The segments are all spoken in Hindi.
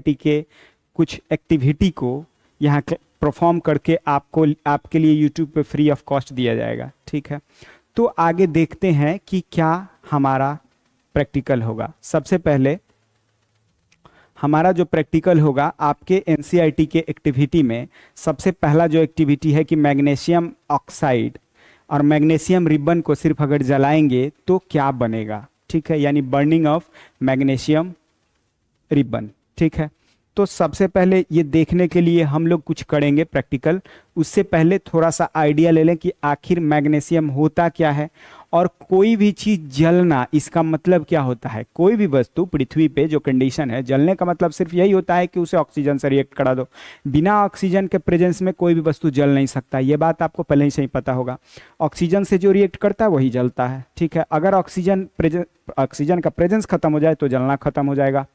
एनसीईआरटी के कुछ एक्टिविटी को यहाँ परफॉर्म करके आपको आपके लिए यूट्यूब पे फ्री ऑफ कॉस्ट दिया जाएगा। ठीक है, तो आगे देखते हैं कि क्या हमारा प्रैक्टिकल होगा। सबसे पहले हमारा जो प्रैक्टिकल होगा आपके एनसीईआरटी के एक्टिविटी में, सबसे पहला जो एक्टिविटी है कि मैग्नीशियम ऑक्साइड और मैग्नीशियम रिबन को सिर्फ अगर जलाएंगे तो क्या बनेगा। ठीक है, यानी बर्निंग ऑफ मैग्नीशियम रिबन। ठीक है, तो सबसे पहले ये देखने के लिए हम लोग कुछ करेंगे प्रैक्टिकल। उससे पहले थोड़ा सा आइडिया ले लें कि आखिर मैग्नीशियम होता क्या है और कोई भी चीज जलना इसका मतलब क्या होता है। कोई भी वस्तु पृथ्वी पे जो कंडीशन है, जलने का मतलब सिर्फ यही होता है कि उसे ऑक्सीजन से रिएक्ट करा दो। बिना ऑक्सीजन के प्रेजेंस में कोई भी वस्तु जल नहीं सकता, ये बात आपको पहले ही से ही पता होगा। ऑक्सीजन से जो रिएक्ट करता है वही जलता है। ठीक है, अगर ऑक्सीजन का प्रेजेंस खत्म हो जाए तो जलना खत्म हो जाएगा,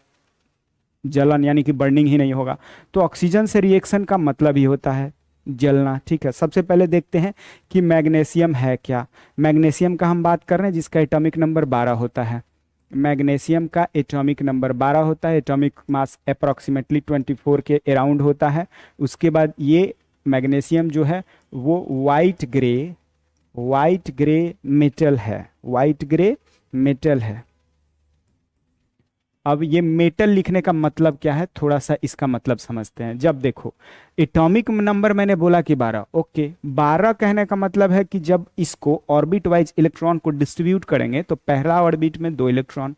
जलन यानी कि बर्निंग ही नहीं होगा। तो ऑक्सीजन से रिएक्शन का मतलब ही होता है जलना। ठीक है, सबसे पहले देखते हैं कि मैग्नीशियम है क्या। मैग्नीशियम का हम बात कर रहे हैं जिसका एटॉमिक नंबर 12 होता है। मैग्नीशियम का एटॉमिक नंबर 12 होता है, एटॉमिक मास अप्रॉक्सीमेटली 24 के अराउंड होता है। उसके बाद ये मैग्नीशियम जो है वो वाइट ग्रे मेटल है, वाइट ग्रे मेटल है। अब ये मेटल लिखने का मतलब क्या है, थोड़ा सा इसका मतलब समझते हैं। जब देखो एटॉमिक नंबर मैंने बोला कि 12, ओके, 12 कहने का मतलब है कि जब इसको ऑर्बिट वाइज इलेक्ट्रॉन को डिस्ट्रीब्यूट करेंगे तो पहला ऑर्बिट में 2 इलेक्ट्रॉन,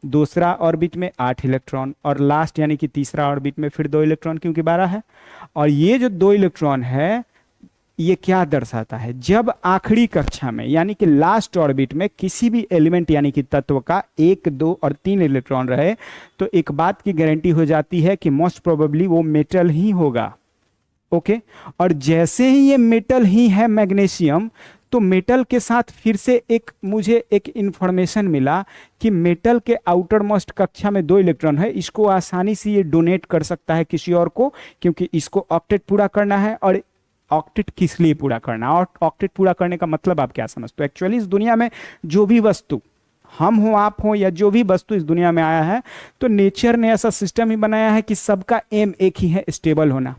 दूसरा ऑर्बिट में 8 इलेक्ट्रॉन और लास्ट यानी कि तीसरा ऑर्बिट में फिर 2 इलेक्ट्रॉन, क्योंकि 12 है। और ये जो 2 इलेक्ट्रॉन है ये क्या दर्शाता है, जब आखिरी कक्षा में यानी कि लास्ट ऑर्बिट में किसी भी एलिमेंट यानी कि तत्व का 1, 2 और 3 इलेक्ट्रॉन रहे तो एक बात की गारंटी हो जाती है कि मोस्ट प्रोबेबली वो मेटल ही होगा। ओके, और जैसे ही ये मेटल ही है मैग्नीशियम, तो मेटल के साथ फिर से मुझे एक इंफॉर्मेशन मिला कि मेटल के आउटर मोस्ट कक्षा में 2 इलेक्ट्रॉन है, इसको आसानी से ये डोनेट कर सकता है किसी और को, क्योंकि इसको ऑक्टेट पूरा करना है। और ऑक्टेट किस लिए पूरा करना, और ऑक्टेट पूरा करने का मतलब आप क्या समझते हो। एक्चुअली इस दुनिया में जो भी वस्तु, हम हो आप हो या जो भी वस्तु इस दुनिया में आया है, तो नेचर ने ऐसा सिस्टम ही बनाया है कि सबका एम एक ही है, स्टेबल होना।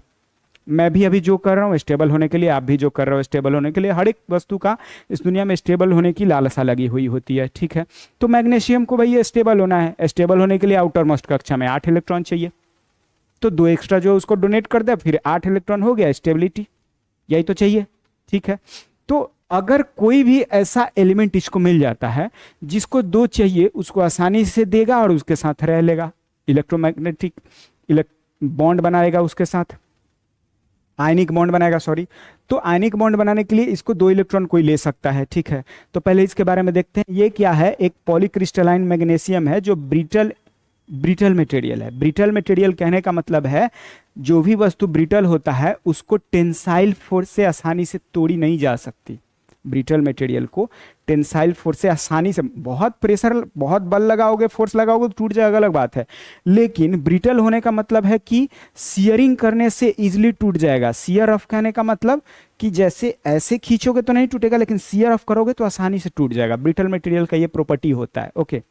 मैं भी अभी जो कर रहा हूँ स्टेबल होने के लिए, आप भी जो कर रहे हो स्टेबल होने के लिए। हर एक वस्तु का इस दुनिया में स्टेबल होने की लालसा लगी हुई होती है। ठीक है, तो मैग्नीशियम को भाई स्टेबल होना है, स्टेबल होने के लिए आउटर मोस्ट कक्षा में 8 इलेक्ट्रॉन चाहिए, तो 2 एक्स्ट्रा जो उसको डोनेट कर दे, फिर 8 इलेक्ट्रॉन हो गया, स्टेबिलिटी यही तो चाहिए। ठीक है, तो अगर कोई भी ऐसा एलिमेंट इसको मिल जाता है जिसको 2 चाहिए, उसको आसानी से देगा और उसके साथ रह लेगा, इलेक्ट्रोमैग्नेटिक बॉन्ड बनाएगा, उसके साथ आयनिक बॉन्ड बनाएगा, सॉरी। तो आयनिक बॉन्ड बनाने के लिए इसको 2 इलेक्ट्रॉन कोई ले सकता है। ठीक है, तो पहले इसके बारे में देखते हैं। ये क्या है, एक पॉलीक्रिस्टलाइन मैग्नीशियम है जो ब्रिटल मटेरियल है। ब्रिटल मटेरियल कहने का मतलब है जो भी वस्तु ब्रिटल होता है उसको टेंसाइल फोर्स से आसानी से तोड़ी नहीं जा सकती। ब्रिटल मटेरियल को टेंसाइल फोर्स से आसानी से, बहुत प्रेशर, बहुत बल लगाओगे, फोर्स लगाओगे तो टूट जाएगा, अलग बात है। लेकिन ब्रिटल होने का मतलब है कि सियरिंग करने से इजीली टूट जाएगा। सियर ऑफ कहने का मतलब कि जैसे ऐसे खींचोगे तो नहीं टूटेगा, लेकिन सियर ऑफ करोगे तो आसानी से टूट जाएगा। ब्रिटल मटेरियल का ये प्रॉपर्टी होता है। ओके,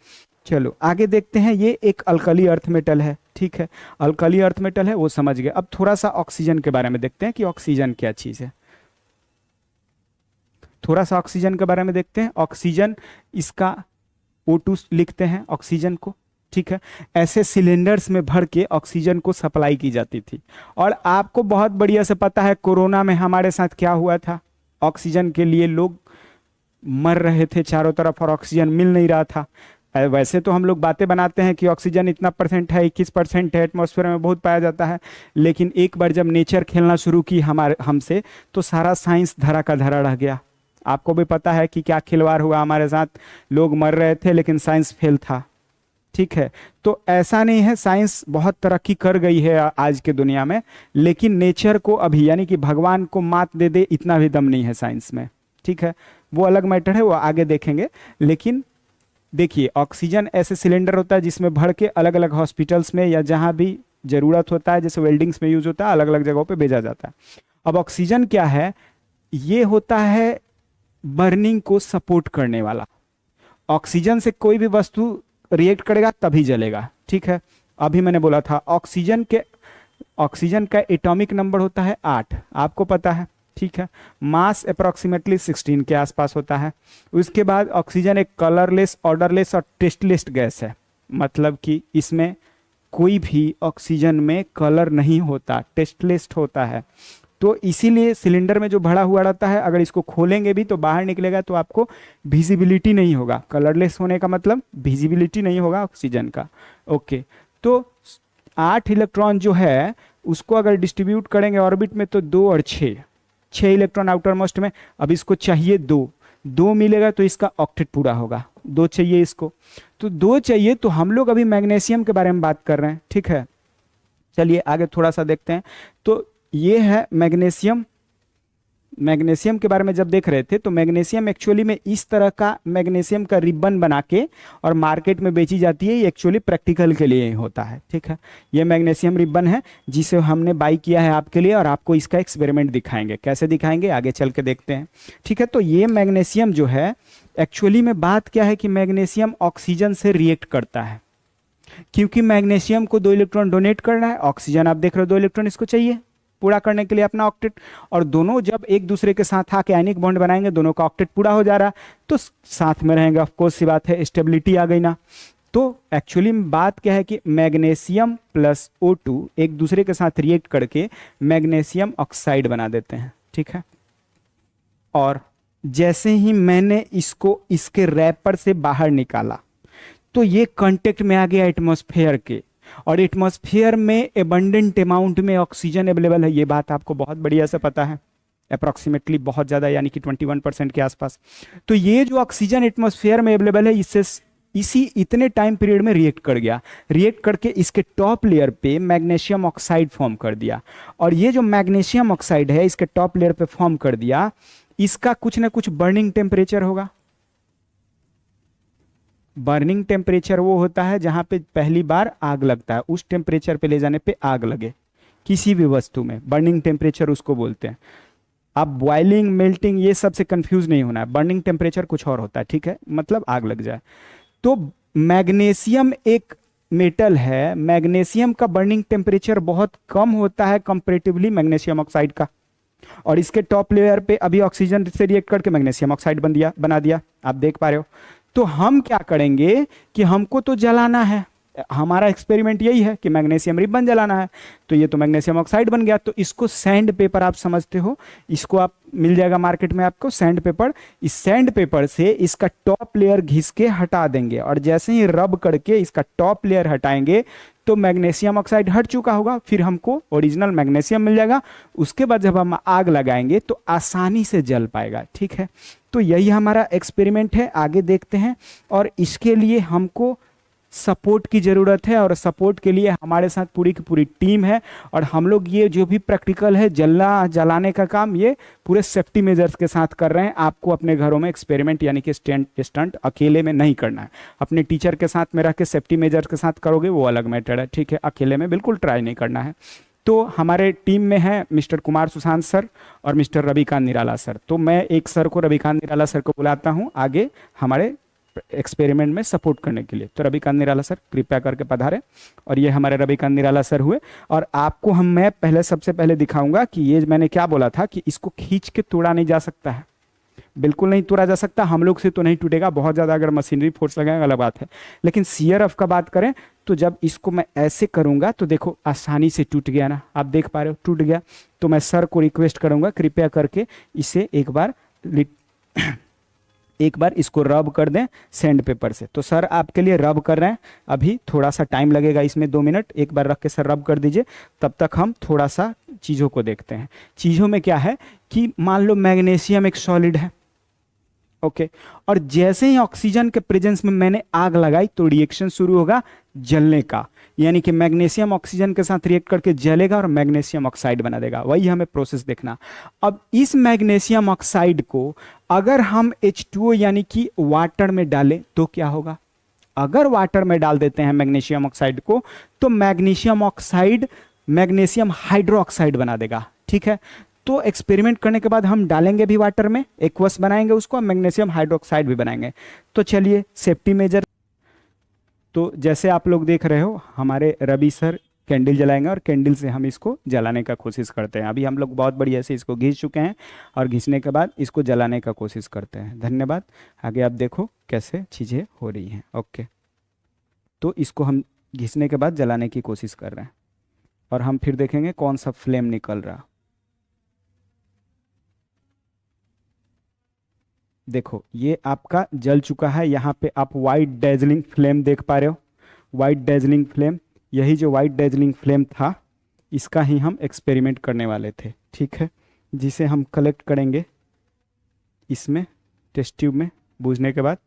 चलो आगे देखते हैं। ये एक अल्कली अर्थ मेटल है। ठीक है, अल्कली अर्थ मेटल है, वो समझ गए। अब थोड़ा सा ऑक्सीजन के बारे में देखते हैं कि ऑक्सीजन क्या चीज है। थोड़ा सा ऑक्सीजन के बारे में देखते हैं। ऑक्सीजन, इसका O2 लिखते हैं ऑक्सीजन को। ठीक है, ऐसे सिलेंडर्स में भर के ऑक्सीजन को सप्लाई की जाती थी। और आपको बहुत बढ़िया से पता है कोरोना में हमारे साथ क्या हुआ था। ऑक्सीजन के लिए लोग मर रहे थे चारों तरफ और ऑक्सीजन मिल नहीं रहा था। वैसे तो हम लोग बातें बनाते हैं कि ऑक्सीजन इतना % है, 21% है, एटमॉस्फेयर में बहुत पाया जाता है। लेकिन एक बार जब नेचर खेलना शुरू की हमसे, तो सारा साइंस धरा का धरा रह गया। आपको भी पता है कि क्या खिलवाड़ हुआ हमारे साथ, लोग मर रहे थे लेकिन साइंस फेल था। ठीक है, तो ऐसा नहीं है, साइंस बहुत तरक्की कर गई है आज के दुनिया में, लेकिन नेचर को अभी यानी कि भगवान को मात दे दे इतना भी दम नहीं है साइंस में। ठीक है, वो अलग मैटर है, वो आगे देखेंगे। लेकिन देखिए, ऑक्सीजन ऐसे सिलेंडर होता है जिसमें भर के अलग अलग हॉस्पिटल्स में या जहां भी जरूरत होता है, जैसे वेल्डिंग्स में यूज होता है, अलग अलग जगहों पे भेजा जाता है। अब ऑक्सीजन क्या है, ये होता है बर्निंग को सपोर्ट करने वाला। ऑक्सीजन से कोई भी वस्तु रिएक्ट करेगा तभी जलेगा। ठीक है, अभी मैंने बोला था ऑक्सीजन का एटॉमिक नंबर होता है 8, आपको पता है, ठीक है। मास अप्रोक्सीमेटली 16 के आसपास होता है। उसके बाद ऑक्सीजन एक कलरलेस, ऑर्डरलेस और टेस्टलेस गैस है, मतलब कि इसमें कोई भी ऑक्सीजन में कलर नहीं होता, टेस्टलेस होता है। तो इसीलिए सिलेंडर में जो भरा हुआ रहता है, अगर इसको खोलेंगे भी तो बाहर निकलेगा तो आपको विजिबिलिटी नहीं होगा। कलरलेस होने का मतलब विजिबिलिटी नहीं होगा ऑक्सीजन का। ओके, तो 8 इलेक्ट्रॉन जो है उसको अगर डिस्ट्रीब्यूट करेंगे ऑर्बिट में तो 2 और 6 इलेक्ट्रॉन आउटर मोस्ट में। अब इसको चाहिए 2 मिलेगा तो इसका ऑक्टेट पूरा होगा। 2 चाहिए इसको, तो 2 चाहिए। तो हम लोग अभी मैग्नीशियम के बारे में बात कर रहे हैं, ठीक है। चलिए आगे थोड़ा सा देखते हैं। तो ये है मैग्नीशियम। मैग्नीशियम के बारे में जब देख रहे थे तो मैग्नीशियम एक्चुअली में इस तरह का मैग्नीशियम का रिबन बना के और मार्केट में बेची जाती है। ये एक्चुअली प्रैक्टिकल के लिए ही होता है, ठीक है। ये मैग्नीशियम रिबन है जिसे हमने बाई किया है आपके लिए, और आपको इसका एक्सपेरिमेंट दिखाएंगे। कैसे दिखाएंगे आगे चल के देखते हैं, ठीक है। तो ये मैग्नीशियम जो है एक्चुअली में बात क्या है कि मैग्नीशियम ऑक्सीजन से रिएक्ट करता है, क्योंकि मैग्नीशियम को 2 इलेक्ट्रॉन डोनेट करना है। ऑक्सीजन आप देख रहे हो 2 इलेक्ट्रॉन इसको चाहिए पूरा करने के लिए अपना ऑक्टेट, और दोनों जब एक दूसरे के साथ आके आयनिक बॉन्ड बनाएंगे, दोनों का ऑक्टेट पूरा हो जा रहा है तो साथ में रहेंगे। ऑफ कोर्स सी बात है, स्टेबिलिटी आ गई ना। तो एक्चुअली बात क्या है कि मैग्नीशियम प्लस O2 एक दूसरे के साथ रिएक्ट करके मैग्नीशियम ऑक्साइड बना देते हैं, ठीक है। और जैसे ही मैंने इसको इसके रैपर से बाहर निकाला तो ये कांटेक्ट में आ गया एटमॉस्फेयर के, और एटमॉस्फेयर में एबंडेंट अमाउंट में ऑक्सीजन अवेलेबल है। ये बात आपको बहुत बढ़िया से पता है, अप्रॉक्सीमेटली बहुत ज़्यादा, यानी कि 21% के आसपास। तो ये जो ऑक्सीजन एटमॉस्फेयर में अवेलेबल है इससे इसी इतने टाइम पीरियड में रिएक्ट कर गया, रिएक्ट करके इसके टॉप लेयर पे मैग्नीशियम ऑक्साइड फॉर्म कर दिया। और ये जो मैग्नीशियम ऑक्साइड है इसके टॉप लेयर पे फॉर्म कर दिया, इसका कुछ ना कुछ बर्निंग टेम्परेचर होगा। बर्निंग टेम्परेचर वो होता है जहां पे पहली बार आग लगता है, उस टेम्परेचर पे ले जाने पे आग लगे किसी भी वस्तु में, बर्निंग टेम्परेचर उसको बोलते हैं। आप बॉइलिंग, मेल्टिंग ये सब से कंफ्यूज नहीं होना है, बर्निंग टेम्परेचर कुछ और होता है, ठीक है, मतलब आग लग जाए। तो मैग्नीशियम एक मेटल है, मैग्नीशियम का बर्निंग टेम्परेचर बहुत कम होता है कंपेरेटिवली मैग्नीशियम ऑक्साइड का, और इसके टॉप लेयर पे अभी ऑक्सीजन से रिएक्ट करके मैग्नीशियम ऑक्साइड बना दिया, आप देख पा रहे हो। तो हम क्या करेंगे कि हमको तो जलाना है, हमारा एक्सपेरिमेंट यही है कि मैग्नीशियम रिबन जलाना है। तो ये तो मैग्नीशियम ऑक्साइड बन गया, तो इसको सैंड पेपर आप समझते हो, इसको आप मिल जाएगा मार्केट में आपको सैंड पेपर। इस सैंड पेपर से इसका टॉप लेयर घिस के हटा देंगे, और जैसे ही रब करके इसका टॉप लेयर हटाएंगे तो मैग्नीशियम ऑक्साइड हट चुका होगा, फिर हमको ओरिजिनल मैग्नीशियम मिल जाएगा। उसके बाद जब हम आग लगाएंगे तो आसानी से जल पाएगा, ठीक है। तो यही हमारा एक्सपेरिमेंट है, आगे देखते हैं। और इसके लिए हमको सपोर्ट की ज़रूरत है, और सपोर्ट के लिए हमारे साथ पूरी की पूरी टीम है। और हम लोग ये जो भी प्रैक्टिकल है जलाने का काम, ये पूरे सेफ्टी मेजर्स के साथ कर रहे हैं। आपको अपने घरों में एक्सपेरिमेंट यानी कि स्टंट अकेले में नहीं करना है, अपने टीचर के साथ में रह के सेफ्टी मेजर्स के साथ करोगे वो अलग मैटर है, ठीक है। अकेले में बिल्कुल ट्राई नहीं करना है। तो हमारे टीम में है मिस्टर कुमार सुशांत सर और मिस्टर रविकांत निराला सर। तो मैं एक सर को, रविकांत निराला सर को बुलाता हूँ आगे हमारे एक्सपेरिमेंट में सपोर्ट करने के लिए। तो रविकांत निराला सर कृपया करके पधारें। और ये हमारे रविकांत निराला सर हुए। और आपको मैं सबसे पहले दिखाऊंगा कि ये मैंने क्या बोला था कि इसको खींच के तोड़ा नहीं जा सकता है, बिल्कुल नहीं तोड़ा जा सकता। हम लोग से तो नहीं टूटेगा, बहुत ज़्यादा अगर मशीनरी फोर्स लगाएंगे अलग बात है। लेकिन सीआरएफ का बात करें तो जब इसको मैं ऐसे करूंगा तो देखो आसानी से टूट गया ना, आप देख पा रहे हो टूट गया। तो मैं सर को रिक्वेस्ट करूंगा कृपया करके इसे एक बार इसको रब कर दें सैंड पेपर से। तो सर आपके लिए रब कर रहे हैं, अभी थोड़ा सा टाइम लगेगा इसमें 2 मिनट, एक बार रख के सर रब कर दीजिए। तब तक हम थोड़ा सा चीज़ों को देखते हैं। चीज़ों में क्या है कि मान लो मैग्नीशियम एक सॉलिड है, ओके। और जैसे ही ऑक्सीजन के प्रेजेंस में मैंने आग लगाई तो रिएक्शन शुरू होगा जलने का, यानी कि मैग्नीशियम ऑक्सीजन के साथ रिएक्ट करके जलेगा और मैग्नीशियम ऑक्साइड बना देगा। वही हमें प्रोसेस देखना। अब इस मैग्नीशियम ऑक्साइड को अगर हम H2O यानी कि वाटर में डालें तो क्या होगा? अगर वाटर में डाल देते हैं मैग्नीशियम ऑक्साइड को तो मैग्नीशियम ऑक्साइड मैग्नीशियम हाइड्रोक्साइड बना देगा, ठीक है। तो एक्सपेरिमेंट करने के बाद हम डालेंगे भी वाटर में, एक्वस बनाएंगे उसको, मैग्नीशियम हाइड्रोक्साइड भी बनाएंगे। तो चलिए सेफ्टी मेजर। तो जैसे आप लोग देख रहे हो हमारे रवि सर कैंडल जलाएंगे और कैंडल से हम इसको जलाने का कोशिश करते हैं। अभी हम लोग बहुत बढ़िया से इसको घिस चुके हैं और घिसने के बाद इसको जलाने का कोशिश करते हैं। धन्यवाद। आगे आप देखो कैसे चीज़ें हो रही हैं। ओके, तो इसको हम घिसने के बाद जलाने की कोशिश कर रहे हैं और हम फिर देखेंगे कौन सा फ्लेम निकल रहा। देखो ये आपका जल चुका है। यहाँ पे आप वाइट डेजलिंग फ्लेम देख पा रहे हो, वाइट डेजलिंग फ्लेम। यही जो वाइट डेजलिंग फ्लेम था इसका ही हम एक्सपेरिमेंट करने वाले थे, ठीक है, जिसे हम कलेक्ट करेंगे इसमें टेस्ट ट्यूब में बूझने के बाद।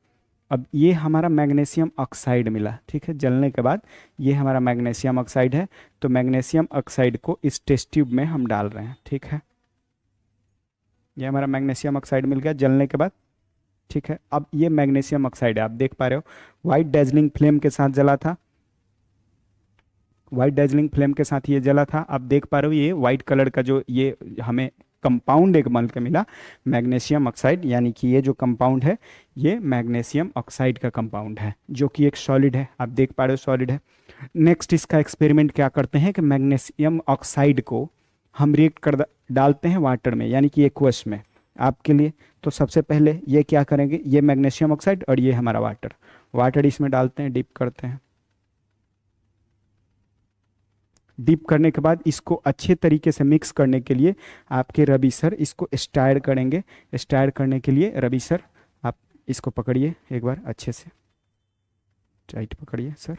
अब ये हमारा मैग्नीशियम ऑक्साइड मिला, ठीक है, जलने के बाद ये हमारा मैग्नीशियम ऑक्साइड है। तो मैग्नीशियम ऑक्साइड को इस टेस्ट ट्यूब में हम डाल रहे हैं, ठीक है। ये हमारा मैग्नीशियम ऑक्साइड मिल गया जलने के बाद, ठीक है। अब ये मैग्नीशियम ऑक्साइड है, आप देख पा रहे हो वाइट डेजलिंग फ्लेम के साथ जला था, वाइट डेजलिंग फ्लेम के साथ ये जला था। आप देख पा रहे हो ये वाइट कलर का जो ये हमें कंपाउंड एक बन के मिला मैग्नीशियम ऑक्साइड, यानी कि ये जो कंपाउंड है ये मैग्नीशियम ऑक्साइड का कंपाउंड है जो कि एक सॉलिड है। आप देख पा रहे हो सॉलिड है। नेक्स्ट इसका एक्सपेरिमेंट क्या करते हैं कि मैग्नीशियम ऑक्साइड को हम रिएक्ट कर डालते हैं वाटर में, यानी कि एक्वस में आपके लिए। तो सबसे पहले ये क्या करेंगे, ये मैग्नीशियम ऑक्साइड और ये हमारा वाटर, वाटर इसमें डालते हैं, डिप करते हैं। डिप करने के बाद इसको अच्छे तरीके से मिक्स करने के लिए आपके रवि सर इसको स्टायर करेंगे। स्टायर करने के लिए रवि सर आप इसको पकड़िए एक बार अच्छे से, टाइट पकड़िए सर।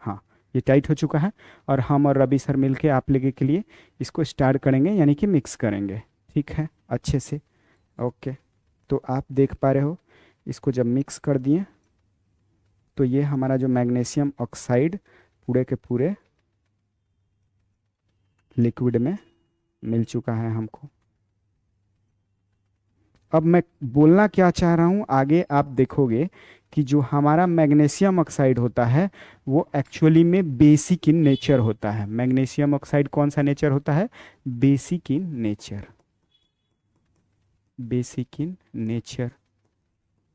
हाँ, ये टाइट हो चुका है और हम और रवि सर मिलके आप लोगों के लिए इसको स्टायर करेंगे, यानी कि मिक्स करेंगे, ठीक है, अच्छे से। ओके, तो आप देख पा रहे हो इसको जब मिक्स कर दिए तो ये हमारा जो मैग्नीशियम ऑक्साइड पूरे के पूरे लिक्विड में मिल चुका है हमको। अब मैं बोलना क्या चाह रहा हूँ, आगे आप देखोगे कि जो हमारा मैग्नीशियम ऑक्साइड होता है वो एक्चुअली में बेसिक इन नेचर होता है। मैग्नीशियम ऑक्साइड कौन सा नेचर होता है, basic in nature, basic in nature.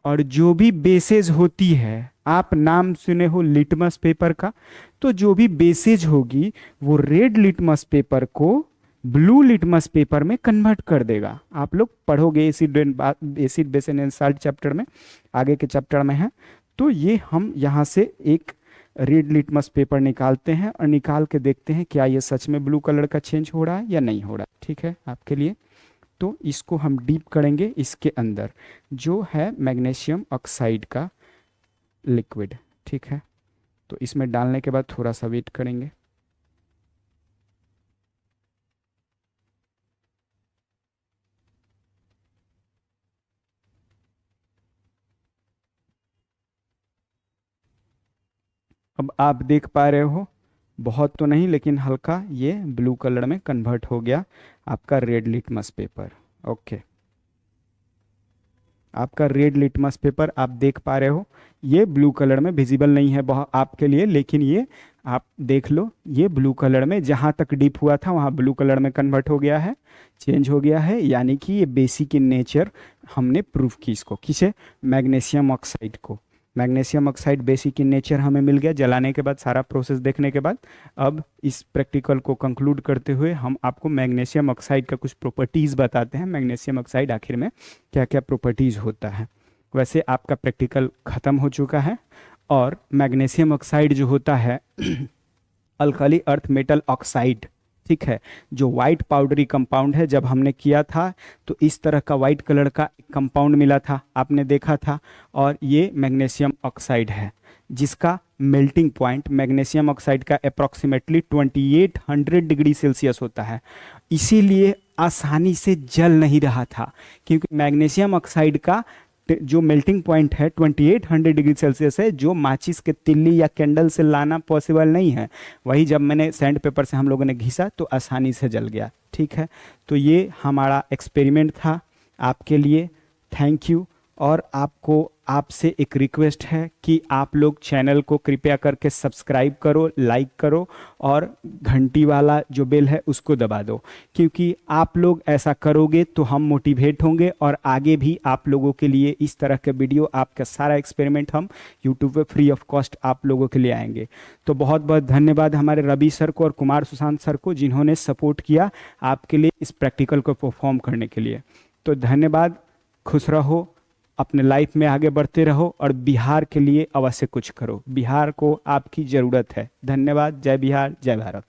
और जो भी बेसेज होती है, आप नाम सुने हो लिटमस पेपर का, तो जो भी बेसेज होगी वो रेड लिटमस पेपर को ब्लू लिटमस पेपर में कन्वर्ट कर देगा। आप लोग पढ़ोगे acid base and salt chapter में, आगे के चैप्टर में है। तो ये हम यहाँ से एक रेड लिटमस पेपर निकालते हैं और निकाल के देखते हैं क्या ये सच में ब्लू कलर का चेंज हो रहा है या नहीं हो रहा है, ठीक है, आपके लिए। तो इसको हम डीप करेंगे इसके अंदर जो है मैग्नीशियम ऑक्साइड का लिक्विड, ठीक है। तो इसमें डालने के बाद थोड़ा सा वेट करेंगे। अब आप देख पा रहे हो बहुत तो नहीं लेकिन हल्का ये ब्लू कलर में कन्वर्ट हो गया आपका रेड लिटमस पेपर। ओके, आपका रेड लिटमस पेपर आप देख पा रहे हो ये ब्लू कलर में विजिबल नहीं है बहुत आपके लिए, लेकिन ये आप देख लो ये ब्लू कलर में जहाँ तक डीप हुआ था वहाँ ब्लू कलर में कन्वर्ट हो गया है, चेंज हो गया है। यानी कि ये बेसिक इन नेचर हमने प्रूफ की इसको, किसे, मैग्नीशियम ऑक्साइड को। Magnesium oxide basic in nature हमें मिल गया जलाने के बाद, सारा प्रोसेस देखने के बाद। अब इस प्रैक्टिकल को कंक्लूड करते हुए हम आपको मैग्नीशियम ऑक्साइड का कुछ प्रॉपर्टीज़ बताते हैं। मैग्नीशियम ऑक्साइड आखिर में क्या क्या प्रॉपर्टीज़ होता है। वैसे आपका प्रैक्टिकल ख़त्म हो चुका है और मैग्नीशियम ऑक्साइड जो होता है अल्कली अर्थ मेटल ऑक्साइड, ठीक है, जो वाइट पाउडरी कंपाउंड है। जब हमने किया था तो इस तरह का वाइट कलर का कंपाउंड मिला था, आपने देखा था, और ये मैग्नीशियम ऑक्साइड है जिसका मेल्टिंग पॉइंट मैग्नीशियम ऑक्साइड का अप्रॉक्सीमेटली 2800 डिग्री सेल्सियस होता है। इसीलिए आसानी से जल नहीं रहा था क्योंकि मैग्नीशियम ऑक्साइड का जो मेल्टिंग पॉइंट है 2800 डिग्री सेल्सियस है, जो माचिस के तिल्ली या कैंडल से लाना पॉसिबल नहीं है। वही जब मैंने सैंड पेपर से हम लोगों ने घिसा तो आसानी से जल गया, ठीक है। तो ये हमारा एक्सपेरिमेंट था आपके लिए। Thank you. और आपसे एक रिक्वेस्ट है कि आप लोग चैनल को कृपया करके सब्सक्राइब करो, लाइक करो और घंटी वाला जो बेल है उसको दबा दो, क्योंकि आप लोग ऐसा करोगे तो हम मोटिवेट होंगे और आगे भी आप लोगों के लिए इस तरह के वीडियो, आपका सारा एक्सपेरिमेंट हम यूट्यूब पे फ्री ऑफ कॉस्ट आप लोगों के लिए आएंगे। तो बहुत बहुत धन्यवाद हमारे रवि सर को और कुमार सुशांत सर को, जिन्होंने सपोर्ट किया आपके लिए इस प्रैक्टिकल को परफॉर्म करने के लिए। तो धन्यवाद, खुश रहो, अपने लाइफ में आगे बढ़ते रहो और बिहार के लिए अवश्य कुछ करो। बिहार को आपकी ज़रूरत है। धन्यवाद। जय बिहार, जय भारत।